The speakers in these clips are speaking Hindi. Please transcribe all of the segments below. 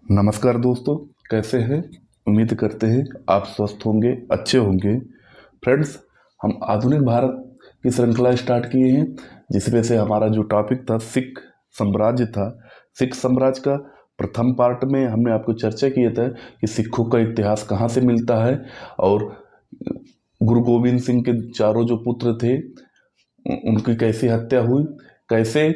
नमस्कार दोस्तों, कैसे हैं। उम्मीद करते हैं आप स्वस्थ होंगे, अच्छे होंगे। फ्रेंड्स, हम आधुनिक भारत की श्रृंखला स्टार्ट किए हैं, जिसमें से हमारा जो टॉपिक था सिख साम्राज्य था। सिख साम्राज्य का प्रथम पार्ट में हमने आपको चर्चा किया था कि सिखों का इतिहास कहाँ से मिलता है और गुरु गोविंद सिंह के चारों जो पुत्र थे उनकी कैसी हत्या हुई, कैसे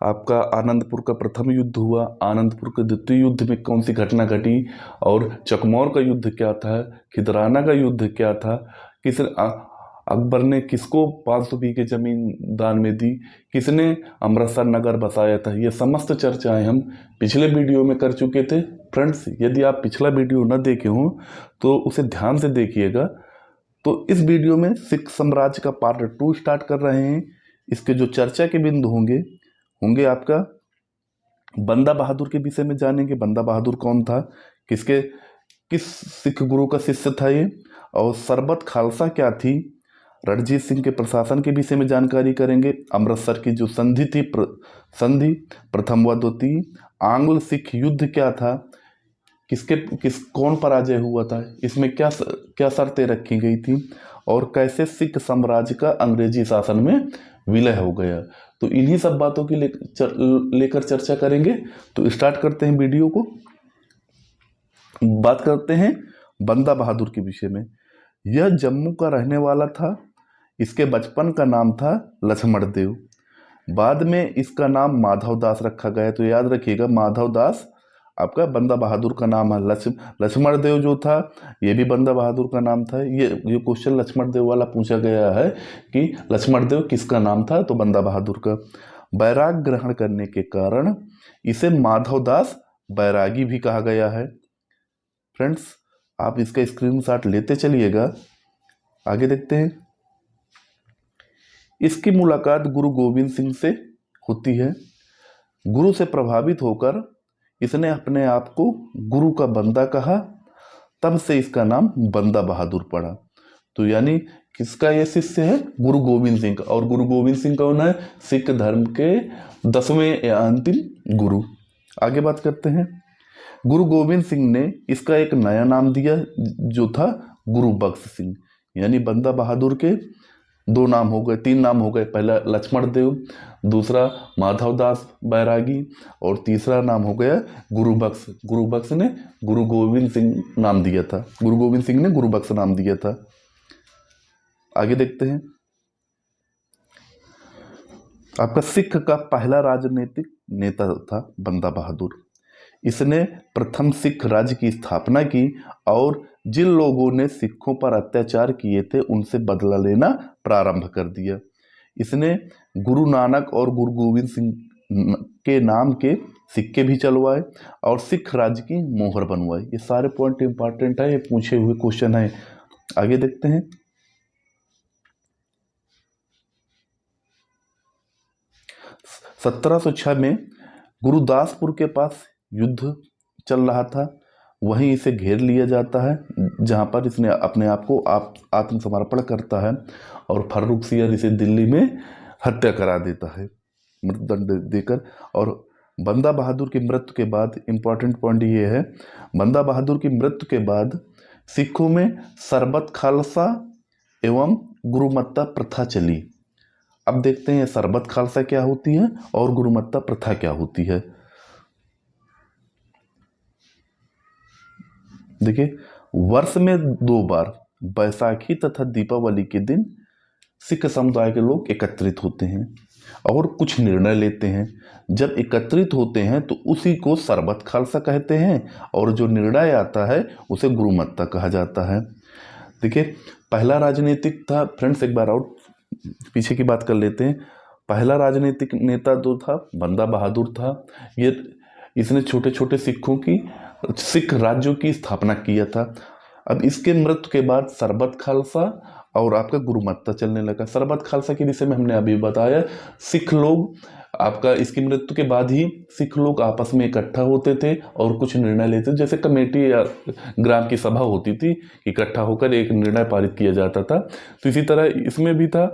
आपका आनंदपुर का प्रथम युद्ध हुआ, आनंदपुर के द्वितीय युद्ध में कौन सी घटना घटी और चकमौर का युद्ध क्या था, खिदराना का युद्ध क्या था, किस अकबर ने किसको 500 बीघे जमीन दान में दी, किसने अमृतसर नगर बसाया था। ये समस्त चर्चाएं हम पिछले वीडियो में कर चुके थे। फ्रेंड्स, यदि आप पिछला वीडियो न देखे हों तो उसे ध्यान से देखिएगा। तो इस वीडियो में सिख साम्राज्य का पार्ट 2 स्टार्ट कर रहे हैं। इसके जो चर्चा के बिंदु होंगे होंगे आपका बंदा बहादुर के विषय में जानेंगे। बंदा बहादुर कौन था, किस सिख गुरु का शिष्य था ये, और सरबत खालसा क्या थी, रणजीत सिंह के प्रशासन के विषय में जानकारी करेंगे। अमृतसर की जो संधि थी, संधि प्रथम व द्वितीय, आंग्ल सिख युद्ध क्या था, कौन पराजय हुआ था, इसमें क्या शर्तें रखी गई थी, और कैसे सिख साम्राज्य का अंग्रेजी शासन में विलय हो गया। तो इन्हीं सब बातों की लेकर चर्चा करेंगे। तो स्टार्ट करते हैं वीडियो को। बात करते हैं बंदा बहादुर के विषय में। यह जम्मू का रहने वाला था। इसके बचपन का नाम था लक्ष्मण देव। बाद में इसका नाम माधव दास रखा गया। तो याद रखिएगा, माधव दास आपका बंदा बहादुर का नाम है। लक्ष्मण देव जो था ये भी बंदा बहादुर का नाम था। ये क्वेश्चन लक्ष्मण देव वाला पूछा गया है कि लक्ष्मण देव किसका नाम था, तो बंदा बहादुर का। बैराग ग्रहण करने के कारण इसे माधव दास बैरागी भी कहा गया है। फ्रेंड्स, आप इसका स्क्रीनशॉट लेते चलिएगा। आगे देखते हैं। इसकी मुलाकात गुरु गोविंद सिंह से होती है। गुरु से प्रभावित होकर इसने अपने आप को गुरु का बंदा कहा, तब से इसका नाम बंदा बहादुर पड़ा। तो यानी किसका ये शिष्य है, गुरु गोविंद सिंह का। और गुरु गोविंद सिंह कौन है, सिख धर्म के 10वें या अंतिम गुरु। आगे बात करते हैं। गुरु गोविंद सिंह ने इसका एक नया नाम दिया जो था गुरु बख्श सिंह। यानी बंदा बहादुर के 2 नाम हो गए, 3 नाम हो गए। पहला लक्ष्मण देव, दूसरा माधव दास बैरागी, और तीसरा नाम हो गया गुरु बख्श। गुरु बख्श ने गुरु गोविंद सिंह नाम दिया था, गुरु गोविंद सिंह ने गुरु बख्श नाम दिया था। आगे देखते हैं। आपका सिख का पहला राजनीतिक नेता था बंदा बहादुर। इसने प्रथम सिख राज्य की स्थापना की और जिन लोगों ने सिखों पर अत्याचार किए थे उनसे बदला लेना प्रारंभ कर दिया। इसने गुरु नानक और गुरु गोविंद सिंह के नाम के सिक्के भी चलवाए और सिख राज्य की मोहर बनवाई। ये सारे पॉइंट इंपॉर्टेंट है, ये पूछे हुए क्वेश्चन है। आगे देखते हैं। 1706 में गुरुदासपुर के पास युद्ध चल रहा था। वहीं इसे घेर लिया जाता है, जहां पर इसने अपने आप को आत्मसमर्पण करता है और फर्रुख सियर इसे दिल्ली में हत्या करा देता है मृत्युदंड देकर। और बंदा बहादुर की मृत्यु के बाद इंपॉर्टेंट पॉइंट ये है, बंदा बहादुर की मृत्यु के बाद सिखों में सरबत खालसा एवं गुरुमत्ता प्रथा चली। अब देखते हैं सरबत खालसा क्या होती है और गुरुमत्ता प्रथा क्या होती है। देखिए, वर्ष में 2 बार बैसाखी तथा दीपावली के दिन सिख समुदाय के लोग एकत्रित होते हैं और कुछ निर्णय लेते हैं। जब एकत्रित होते हैं तो उसी को सरबत खालसा कहते हैं और जो निर्णय आता है उसे गुरुमत्ता कहा जाता है। देखिए, पहला राजनीतिक था। फ्रेंड्स, एक बार और पीछे की बात कर लेते हैं। पहला राजनीतिक नेता जो था बंदा बहादुर था। इसने छोटे छोटे सिख राज्यों की स्थापना किया था। अब इसके मृत्यु के बाद सरबत खालसा और आपका गुरुमत्ता चलने लगा। सरबत खालसा के विषय में हमने अभी बताया। सिख लोग आपका इसकी मृत्यु के बाद ही सिख लोग आपस में इकट्ठा होते थे और कुछ निर्णय लेते थे। जैसे कमेटी या ग्राम की सभा होती थी, इकट्ठा होकर एक निर्णय पारित किया जाता था। तो इसी तरह इसमें भी था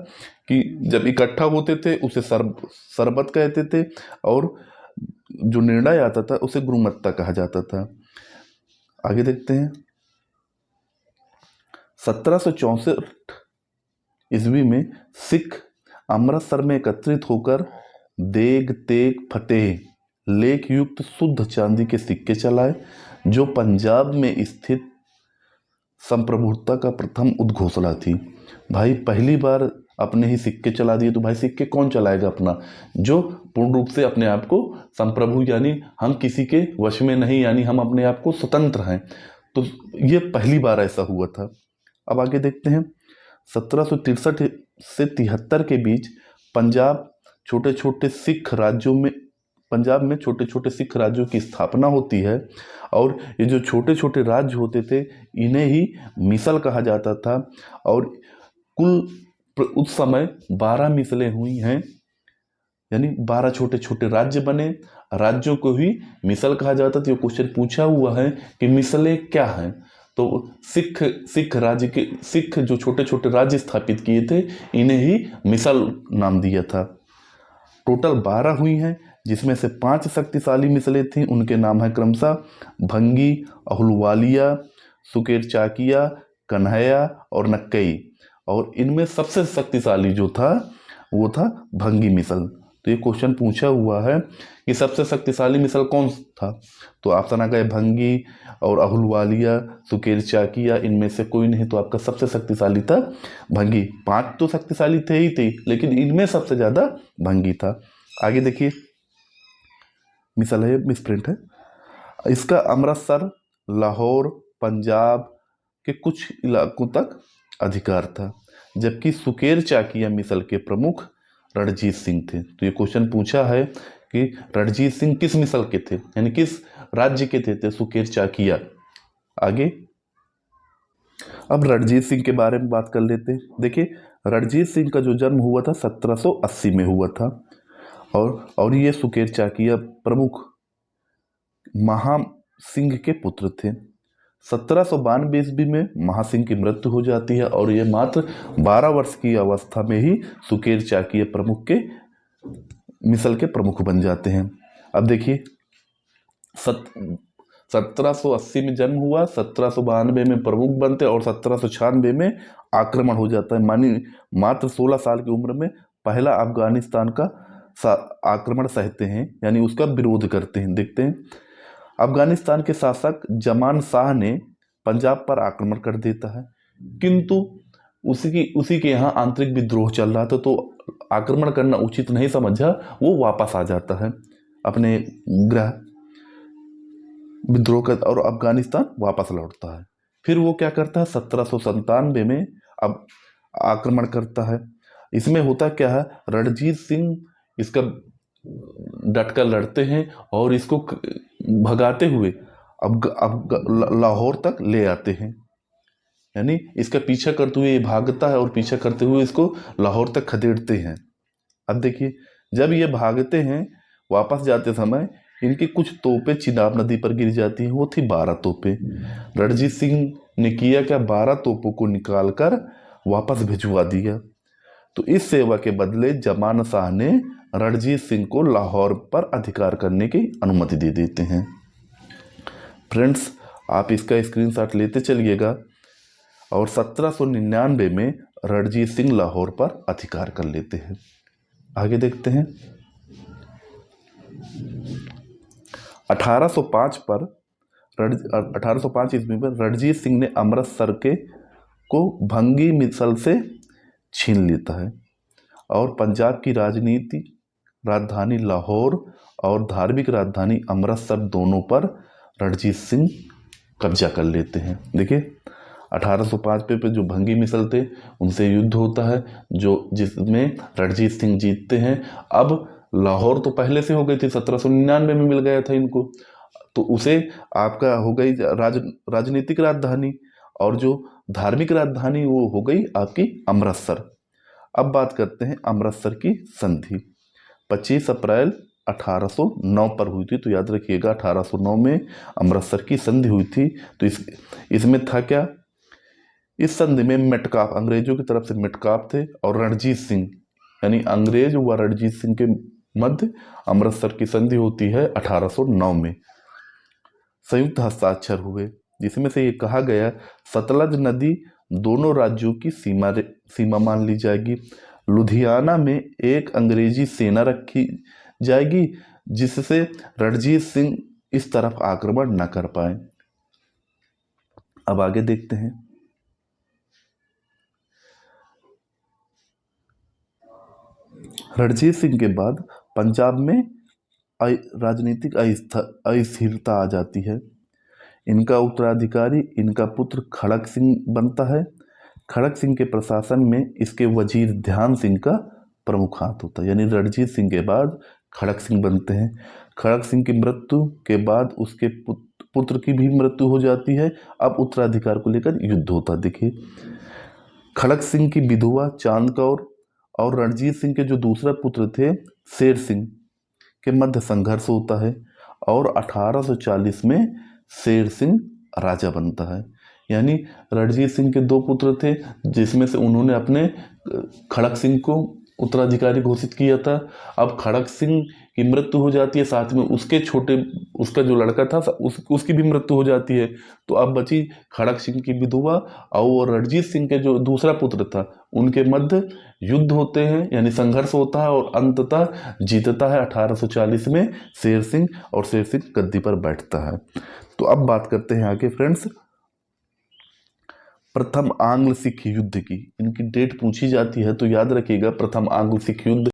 कि जब इकट्ठा होते थे उसे सरबत कहते थे और जो निर्णय आता था उसे गुरुमत्ता कहा जाता था। आगे देखते हैं। 1764 ईस्वी में सिख अमृतसर में एकत्रित होकर देग तेग फतेह लेख युक्त शुद्ध चांदी के सिक्के चलाए, जो पंजाब में स्थित संप्रभुता का प्रथम उद्घोषणा थी। भाई पहली बार अपने ही सिक्के चला दिए, तो भाई सिक्के कौन चलाएगा अपना, जो पूर्ण रूप से अपने आप को संप्रभु, यानी हम किसी के वश में नहीं, यानी हम अपने आप को स्वतंत्र हैं। तो ये पहली बार ऐसा हुआ था। अब आगे देखते हैं। 1763 से 73 के बीच पंजाब में छोटे छोटे सिख राज्यों की स्थापना होती है, और ये जो छोटे छोटे राज्य होते थे इन्हें ही मिसल कहा जाता था। और कुल उस समय 12 मिसलें हुई हैं, यानी 12 छोटे छोटे राज्य बने, राज्यों को ही मिसल कहा जाता था। ये क्वेश्चन पूछा हुआ है कि मिसलें क्या हैं, तो सिख जो छोटे छोटे राज्य स्थापित किए थे इन्हें ही मिसल नाम दिया था। टोटल 12 हुई हैं, जिसमें से 5 शक्तिशाली मिसलें थीं। उनके नाम है क्रमशः भंगी, अहुलवालिया, सुकेर चाकिया, कन्हैया और नक्कई। और इनमें सबसे शक्तिशाली जो था वो था भंगी मिसल। तो ये क्वेश्चन पूछा हुआ है कि सबसे शक्तिशाली मिसल कौन था, तो ऑप्शन आ गए भंगी और अहुलवालिया, सुकेर चाकिया, इनमें से कोई नहीं। तो आपका सबसे शक्तिशाली था भंगी। 5 तो शक्तिशाली थे ही थे, लेकिन इनमें सबसे ज्यादा भंगी था। आगे देखिए, मिसल है, मिसप्रिंट है इसका। अमृतसर, लाहौर, पंजाब के कुछ इलाकों तक अधिकार था, जबकि सुकेर चाकिया मिसल के प्रमुख रणजीत सिंह थे। तो ये क्वेश्चन पूछा है कि रणजीत सिंह किस मिसल के थे, यानी किस राज्य के थे सुकेर चाकिया। आगे अब रणजीत सिंह के बारे में बात कर लेते हैं। देखिए, रणजीत सिंह का जो जन्म हुआ था 1780 में हुआ था, और ये सुकेर चाकिया प्रमुख महासिंह के पुत्र थे। 1792 ईस्वी में महासिंह की मृत्यु हो जाती है, और ये मात्र 12 वर्ष की अवस्था में ही सुकेर चाकिया प्रमुख के मिसल के प्रमुख बन जाते हैं। अब देखिए, 1780 में जन्म हुआ, 1792 में प्रमुख बनते और 1796 में आक्रमण हो जाता है। मानी मात्र 16 साल की उम्र में पहला अफगानिस्तान का आक्रमण सहते हैं, यानी उसका विरोध करते हैं। देखते हैं, अफगानिस्तान के शासक जमान शाह ने पंजाब पर आक्रमण कर देता है, किंतु उसी के यहाँ आंतरिक विद्रोह चल रहा था, तो आक्रमण करना उचित नहीं समझा, वो वापस आ जाता है अपने गृह विद्रोह का, और अफगानिस्तान वापस लौटता है। फिर वो क्या करता है, 1797 में अब आक्रमण करता है। इसमें होता क्या है, रणजीत सिंह इसका डटकर लड़ते हैं और इसको भगाते हुए अब लाहौर तक ले आते हैं, यानी इसका पीछा करते हुए ये भागता है और पीछा करते हुए इसको लाहौर तक खदेड़ते हैं। अब देखिए, जब ये भागते हैं वापस जाते समय इनकी कुछ तोपें चिनाब नदी पर गिर जाती हैं। वो थी 12 तोपें। रणजीत सिंह ने किया क्या, 12 तोपों को निकालकर वापस भिजवा दिया। तो इस सेवा के बदले जमान शाह ने रणजीत सिंह को लाहौर पर अधिकार करने की अनुमति दे देते हैं। फ्रेंड्स, आप इसका स्क्रीनशॉट लेते चलिएगा। और 1799 में रणजीत सिंह लाहौर पर अधिकार कर लेते हैं। आगे देखते हैं, 1805 ईस्वी में रणजीत सिंह ने अमृतसर को भंगी मिसल से छीन लेता है, और पंजाब की राजधानी लाहौर और धार्मिक राजधानी अमृतसर दोनों पर रणजीत सिंह कब्जा कर लेते हैं। देखिए, 1805 पे जो भंगी मिसल थे उनसे युद्ध होता है, जिसमें रणजीत सिंह जीतते हैं। अब लाहौर तो पहले से हो गई थी, 1799 में मिल गया था इनको, तो उसे आपका हो गई राजनीतिक राजधानी, और जो धार्मिक राजधानी वो हो गई आपकी अमृतसर। अब बात करते हैं अमृतसर की संधि। 25 अप्रैल 1809 पर हुई थी, तो याद रखिएगा 1809 में अमृतसर की संधि हुई थी। तो इसमें था क्या, इस संधि में मेटकाफ, अंग्रेजों की तरफ से मेटकाफ थे, और रणजीत सिंह, यानी अंग्रेज व रणजीत सिंह के मध्य अमृतसर की संधि होती है 1809 में। संयुक्त हस्ताक्षर हुए जिसमें से ये कहा गया सतलज नदी दोनों राज्यों की सीमा मान ली जाएगी। लुधियाना में एक अंग्रेजी सेना रखी जाएगी जिससे रणजीत सिंह इस तरफ आक्रमण न कर पाए। अब आगे देखते हैं। रणजीत सिंह के बाद पंजाब में राजनीतिक अस्थिरता आ जाती है। इनका उत्तराधिकारी इनका पुत्र खड़क सिंह बनता है। खड़क सिंह के प्रशासन में इसके वजीर ध्यान सिंह का प्रमुख हाथ होता है, यानी रणजीत सिंह के बाद खड़क सिंह बनते हैं। खड़क सिंह की मृत्यु के बाद उसके पुत्र की भी मृत्यु हो जाती है। अब उत्तराधिकार को लेकर युद्ध होता। देखिए, खड़क सिंह की विधवा चांद कौर और रणजीत सिंह के जो दूसरा पुत्र थे शेर सिंह के मध्य संघर्ष होता है और 1840 में शेर सिंह राजा बनता है। यानी रणजीत सिंह के दो पुत्र थे जिसमें से उन्होंने अपने खड़क सिंह को उत्तराधिकारी घोषित किया था। अब खड़क सिंह की मृत्यु हो जाती है, साथ में उसका जो लड़का था उसकी भी मृत्यु हो जाती है। तो अब बची खड़क सिंह की विधवा और रणजीत सिंह के जो दूसरा पुत्र था उनके मध्य युद्ध होते हैं, यानी संघर्ष होता है और अंततः जीतता है 1840 में शेर सिंह और शेर सिंह गद्दी पर बैठता है। तो अब बात करते हैं आगे फ्रेंड्स, प्रथम आंग्ल सिख युद्ध की। इनकी डेट पूछी जाती है तो याद रखिएगा, प्रथम आंग्ल सिख युद्ध